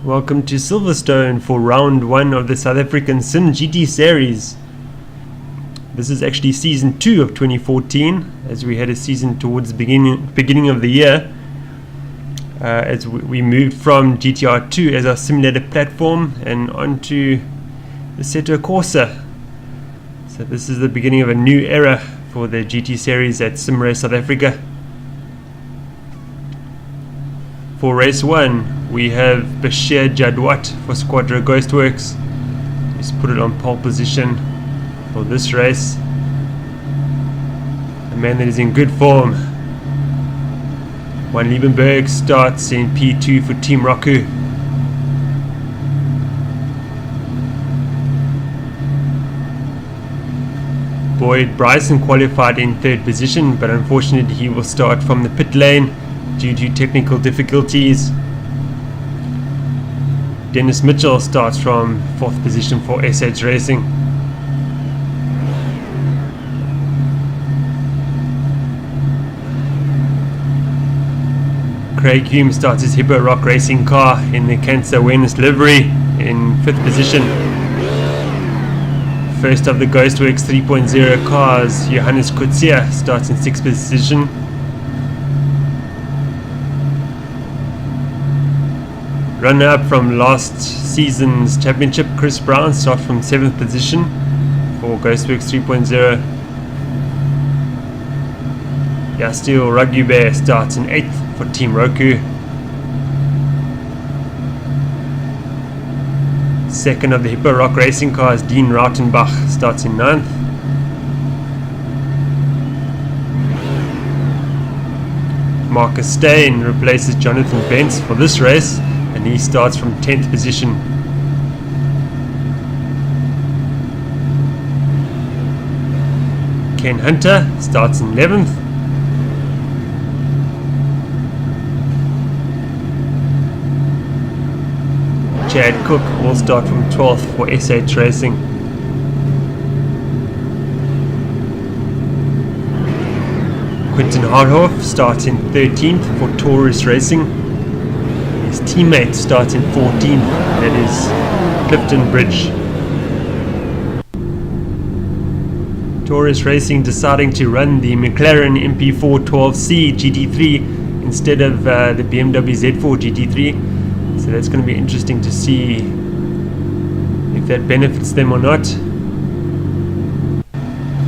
Welcome to Silverstone for round 1 of the South African simGT series. This is actually season 2 of 2014, as we had a season towards the beginning of the year, as we moved from GTR2 as our simulator platform and onto the Assetto Corsa. So this is the beginning of a new era for the GT series at SimRace South Africa. For race 1, we have Bashir Jadwat for Squadra Ghostworks. He's put it on pole position for this race. A man that is in good form. Juan Liebenberg starts in P2 for Team Roku. Boyd Bryson qualified in 3rd position, but unfortunately he will start from the pit lane due to technical difficulties. Dennis Mitchell starts from 4th position for SH Racing. Craig Hume starts his Hippo Rock racing car in the Cancer Awareness livery in 5th position. First of the Ghostworks 3.0 cars, Johannes Kutsia starts in 6th position. Runner-up from last season's championship, Chris Brown starts from 7th position for Ghostworks 3.0. Yastil Ragube starts in 8th for Team Roku. Second of the Hippo Rock racing cars, Dean Rautenbach starts in 9th. Marcus Steyn replaces Jonathan Bentz for this race, and he starts from 10th position. Ken Hunter starts in 11th. Chad Cook will start from 12th for SH Racing. Quinton Hardhoff starts in 13th for Taurus Racing. His teammate starts in 14th, that is Clifton Bridge. Taurus Racing deciding to run the McLaren MP4 12C GT3 instead of the BMW Z4 GT3. So that's going to be interesting to see if that benefits them or not.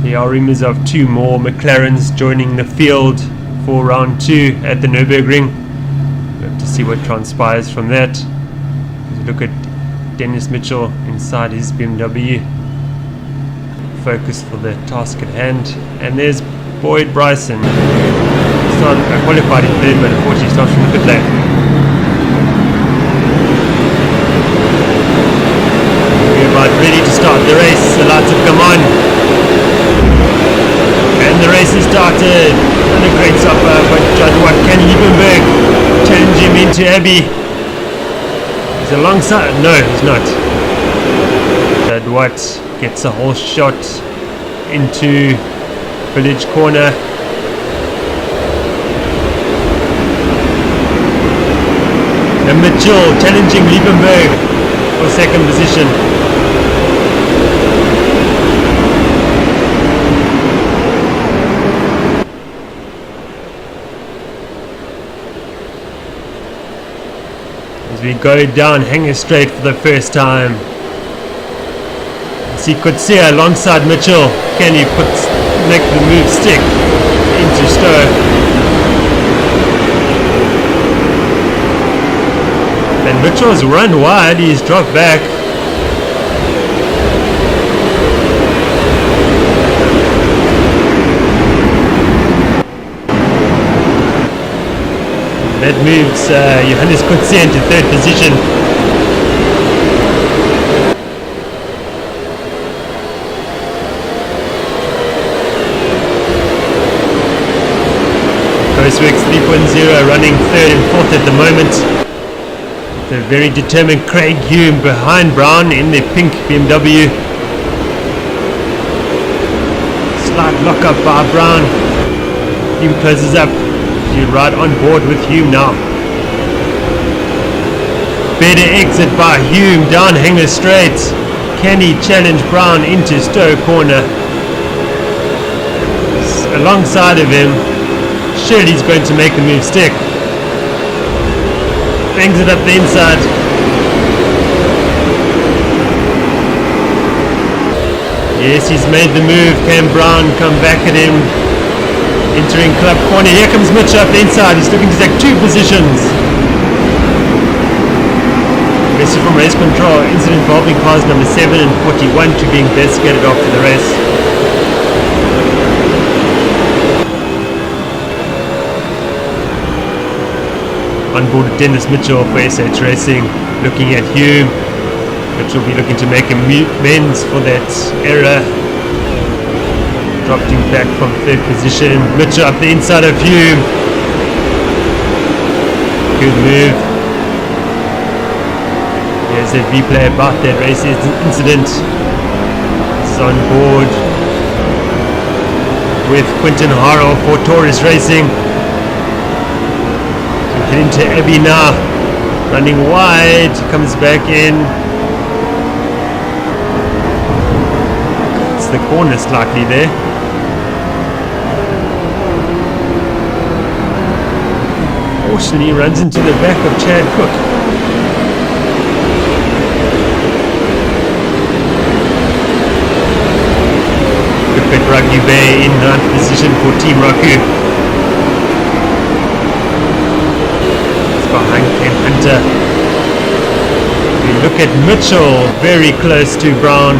There are rumors of 2 more McLarens joining the field for round 2 at the Nürburgring. We'll have to see what transpires from that. Look at Dennis Mitchell inside his BMW. Focus for the task at hand. And there's Boyd Bryson. Qualified in 3rd, but unfortunately starts from the pit lane. We're about ready to start the race. The lights have come on. And the race has started. And a great supper, but Jadwat Ken Liebenberg challenge him into Abbey. He's alongside. No, he's not. Jadwat gets a whole shot into village corner. And Mitchell challenging Liebenberg for 2nd position. We go down Hanger Straight for the first time. See Kutsia alongside Mitchell. Can he make the move stick into Stowe? And Mitchell's run wide, he's dropped back. That moves Johannes Kutsia into 3rd position. Ghostworks 3.0 running 3rd and 4th at the moment. The very determined Craig Hume behind Brown in the pink BMW. Slight lock up by Brown. Hume closes up. You're right on board with Hume now. Better exit by Hume down Hanger Straight. Can he challenge Brown into Stowe Corner? Alongside of him, surely he's going to make the move stick. Bangs it up the inside. Yes, he's made the move. Can Brown come back at him? Entering club corner. Here comes Mitchell up the inside. He's looking to take 2 positions. Message from race control. Incident involving cars number 7 and 41 to be investigated after the race. On board Dennis Mitchell for SH Racing. Looking at Hume. Mitchell will be looking to make amends for that error. Dropped him back from 3rd position. Mitchell up the inside of Hume. Good move. Here's a replay about that race incident. It's on board with Quinton Harrell for Taurus Racing. So heading to Abbey now. Running wide. Comes back in. It's the corner slightly there. Fortunately, runs into the back of Chad Cook. Good Rugby Bay in 9th position for Team Raku. It's behind Ken Hunter. We look at Mitchell very close to Brown.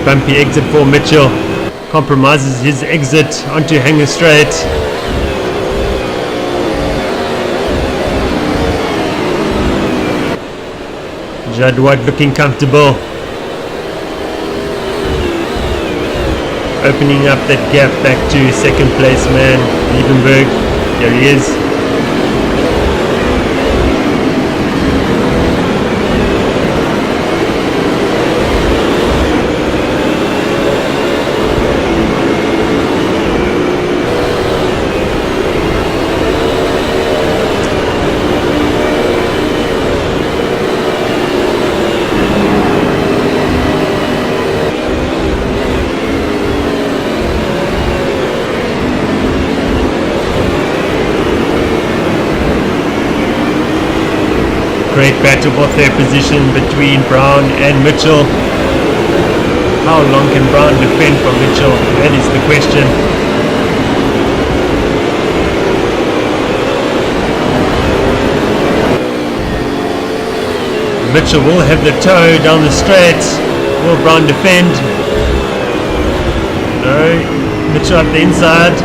Bumpy exit for Mitchell. Compromises his exit onto Hanger Straight. Judd Watt looking comfortable. Opening up that gap back to 2nd place man, Liebenberg. There he is. Great battle for 3rd position between Brown and Mitchell. How long can Brown defend from Mitchell? That is the question. Mitchell will have the toe down the straight. Will Brown defend? No. Mitchell up the inside.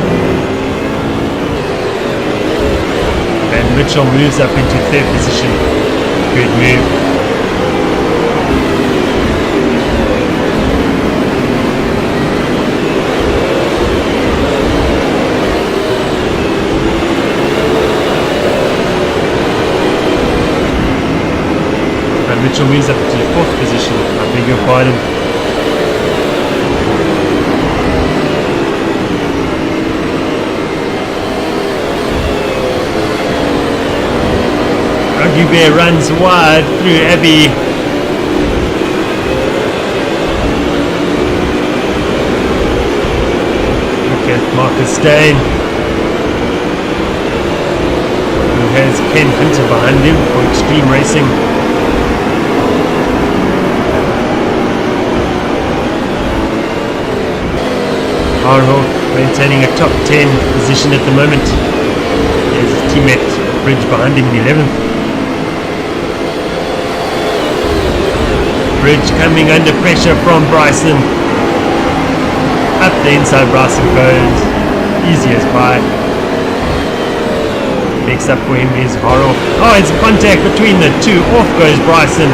And Mitchell moves up into 3rd position. Good move. And Mitchell moves up to 4th position. I beg your pardon. Bear runs wide through Abbey. Look at Marcus Stain, who has Ken Hunter behind him for Extreme Racing. Harrell maintaining a top 10 position at the moment. There's his teammate Bridge behind him in 11th. Bridge coming under pressure from Bryson. Up the inside, Bryson goes. Easy as pie. Next up for him is Harrell. Oh, it's contact between the two. Off goes Bryson.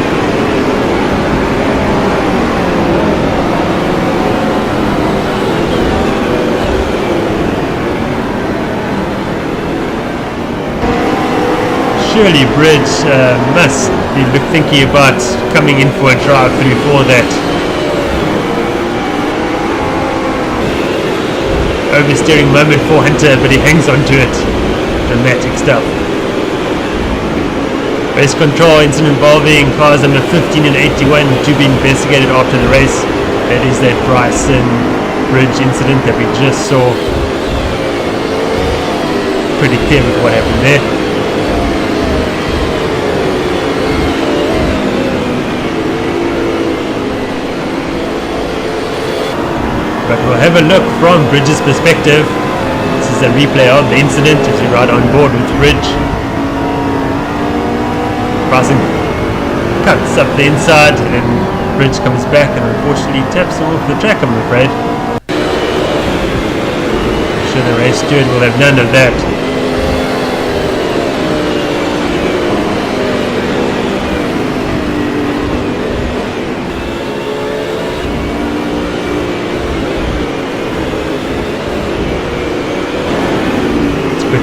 Surely Bridge must be thinking about coming in for a drive-through for that. Oversteering moment for Hunter, but he hangs on to it. Dramatic stuff. Race control incident involving cars number 15 and 81 to be investigated after the race. That is that Bryson Bridge incident that we just saw. Pretty clear with what happened there. But we'll have a look from Bridge's perspective. This is a replay of the incident as we ride on board with Bridge. Bryson cuts up the inside and then Bridge comes back and unfortunately taps him off the track, I'm afraid. I'm sure the race steward will have none of that.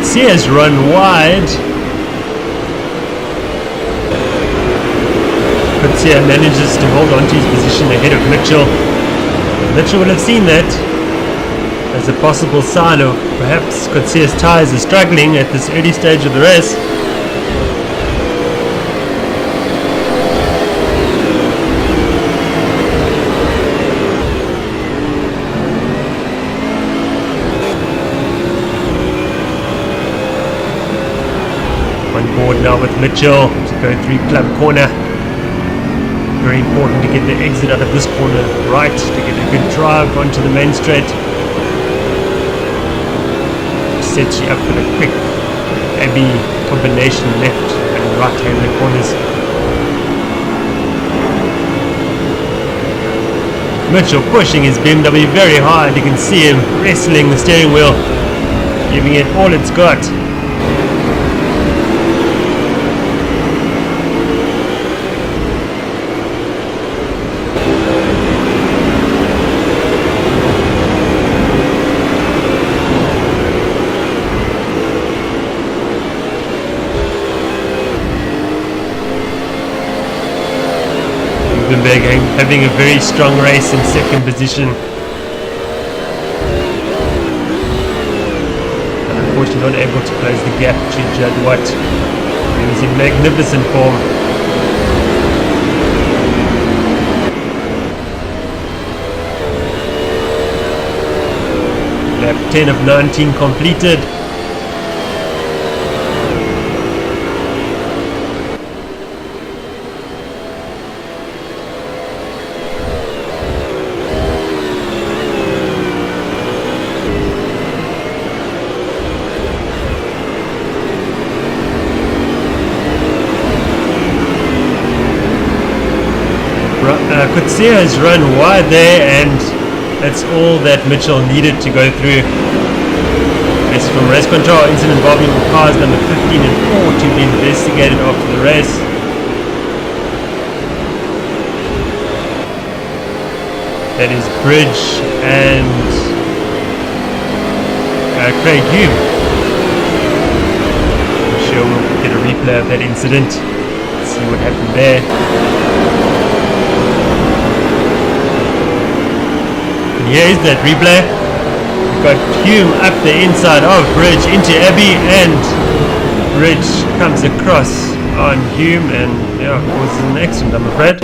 Sears run wide. Sears manages to hold on to his position ahead of Mitchell. Mitchell will have seen that as a possible sign of perhaps Sears' tyres are struggling at this early stage of the race. Board now with Mitchell to go through club corner. Very important to get the exit out of this corner right to get a good drive onto the main straight. Sets you up for a quick Abbey combination left and right hand corners. Mitchell pushing his BMW very hard. You can see him wrestling the steering wheel, giving it all it's got. Having a very strong race in second position. And unfortunately not able to close the gap to Judd Watt. He was in magnificent form. Lap 10 of 19 completed. Sears run wide there, and that's all that Mitchell needed to go through. This is from race control incident involving cars number 15 and 4 to be investigated after the race. That is Bridge and Craig Hume. I'm sure we'll get a replay of that incident. Let's see what happened there. Here is that replay. We've got Hume up the inside of Bridge into Abbey, and Bridge comes across on Hume and causes an accident, I'm afraid.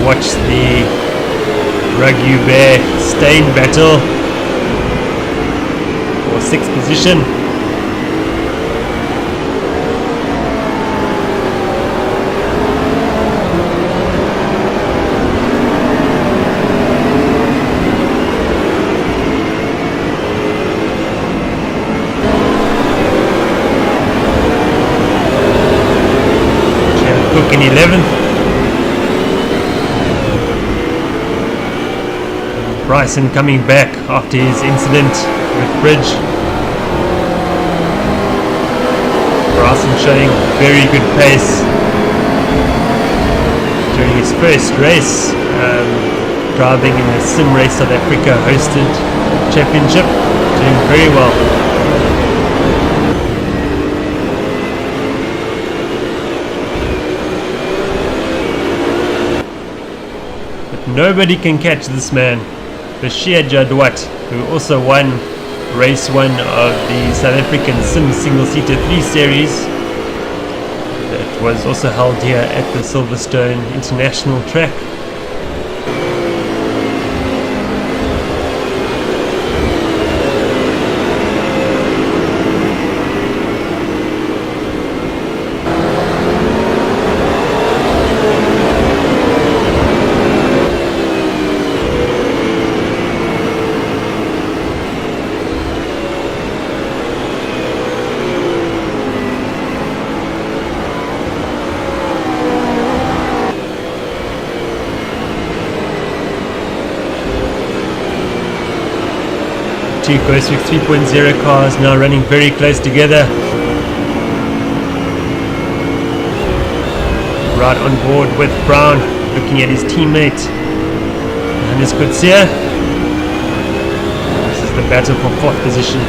Watch the Rugby Bear Stain battle for 6th position. Cook in 11th. Bryson coming back after his incident with Bridge. Bryson showing very good pace during his first race, driving in the Sim Race South Africa hosted championship, doing very well. But nobody can catch this man, Bashir Jadwat, who also won race 1 of the South African Sim Single-Seater 3 Series. That was also held here at the Silverstone-International track. Two Ghostwick 3.0 cars now running very close together. Right on board with Brown, looking at his teammate Hannes Kutsia. This is the battle for 4th position.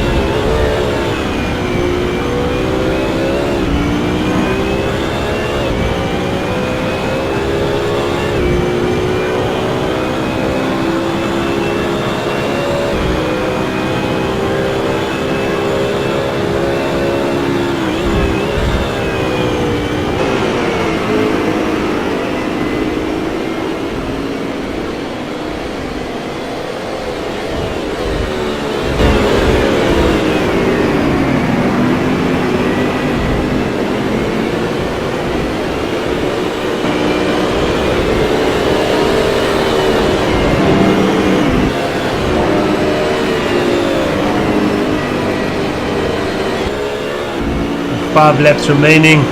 Five laps remaining.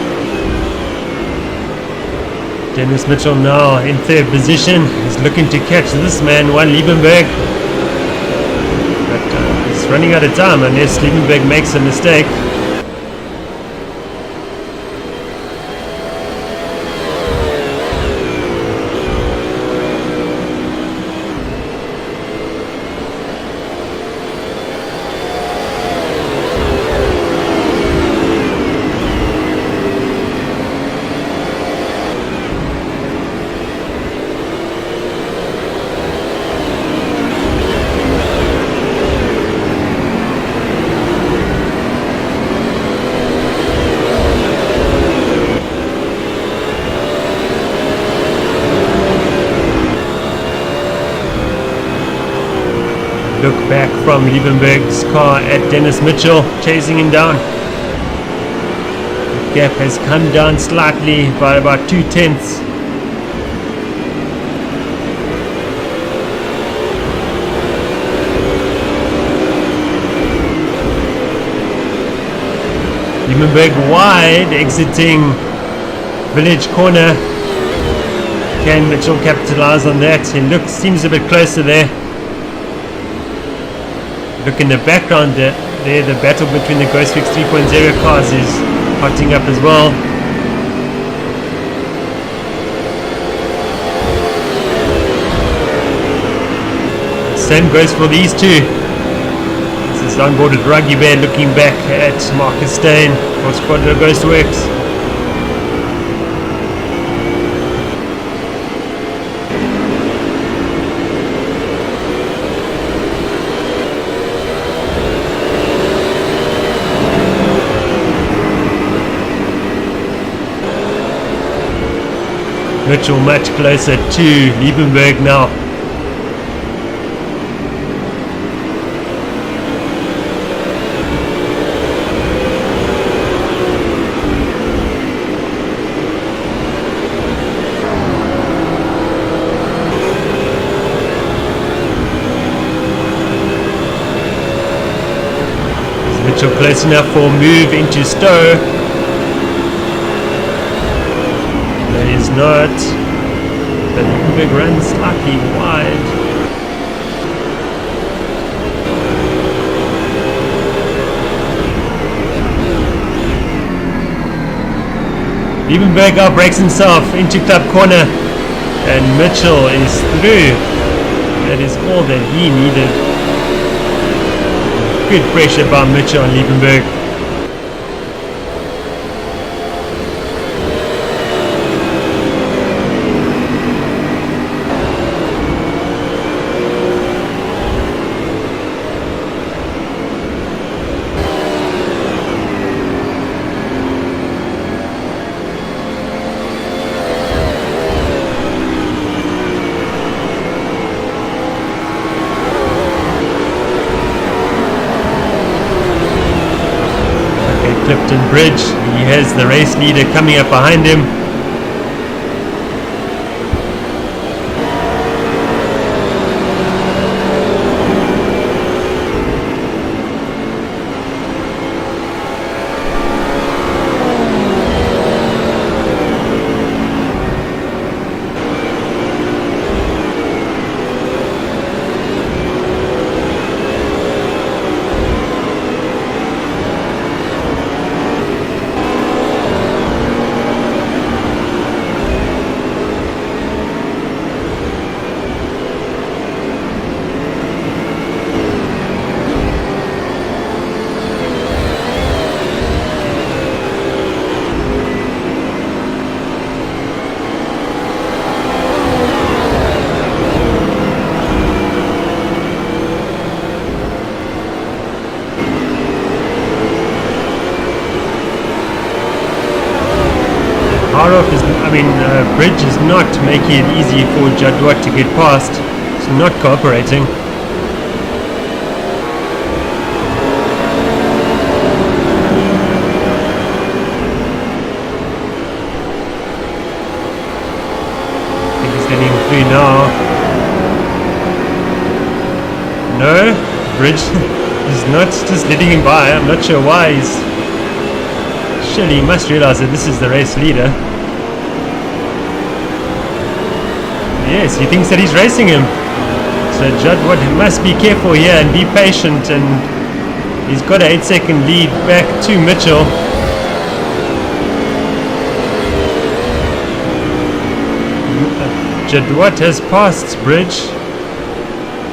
Dennis Mitchell now in 3rd position. He's looking to catch this man, Juan Liebenberg. But he's running out of time unless Liebenberg makes a mistake. Look back from Liebenberg's car at Dennis Mitchell, chasing him down. The gap has come down slightly by about 0.2. Liebenberg wide, exiting Village Corner. Can Mitchell capitalize on that? He seems a bit closer there. Look in the background there, the battle between the Ghostwick 3.0 cars is hotting up as well. Same goes for these two. This is onboarded Ruggy Bear looking back at Marcus Steyn for Squadra Ghostworks. Mitchell much closer to Liebenberg now. Is Mitchell close enough for a move into Stowe? Is not, but Liebenberg runs slightly wide. Liebenberg outbreaks himself into club corner, and Mitchell is through. That is all that he needed. Good pressure by Mitchell on Liebenberg. Clifton Bridge, he has the race leader coming up behind him. Bridge is not making it easy for Jadwat to get past. It's not cooperating. I think he's getting through now. No, Bridge is not just letting him by. I'm not sure why. Surely he must realize that this is the race leader. Yes, he thinks that he's racing him. So Jadwat must be careful here and be patient, and he's got an 8-second lead back to Mitchell. Jadwat has passed Bridge.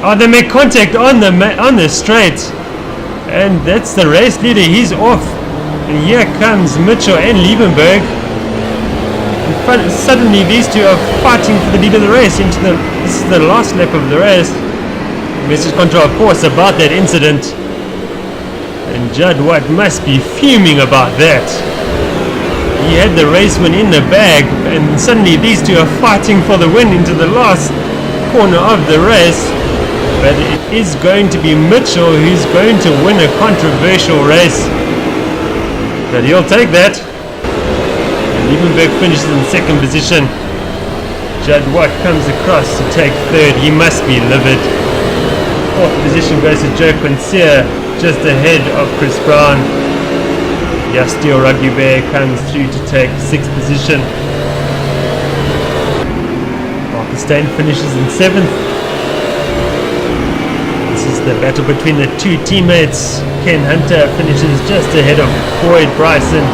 Oh, they make contact on the straight, and that's the race leader. He's off, and here comes Mitchell and Liebenberg. Suddenly these two are fighting for the lead of the race. This is the last lap of the race. Message control, of course, about that incident, and Jadwat must be fuming about that. He had the race win in the bag, and suddenly these two are fighting for the win into the last corner of the race. But it is going to be Mitchell who's going to win a controversial race, but he'll take that. Liebenberg finishes in second position. Jadwat comes across to take third. He must be livid. Fourth position goes to Joe Quincy, just ahead of Chris Brown. Yastio Rugby comes through to take sixth position. Pakistan finishes in seventh. This is the battle between the two teammates. Ken Hunter finishes just ahead of Boyd Bryson.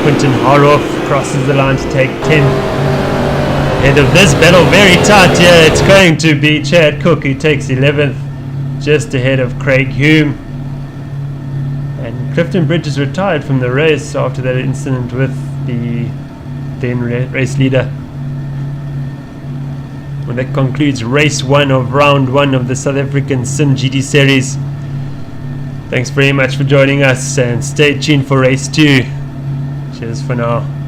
Quinton Haroff crosses the line to take 10th. End of this battle very tight here. It's going to be Chad Cook who takes 11th, just ahead of Craig Hume. And Clifton Bridge is retired from the race after that incident with the then race leader. And that concludes race 1 of round 1 of the South African simGT series. Thanks very much for joining us, and stay tuned for race 2. Cheers for now.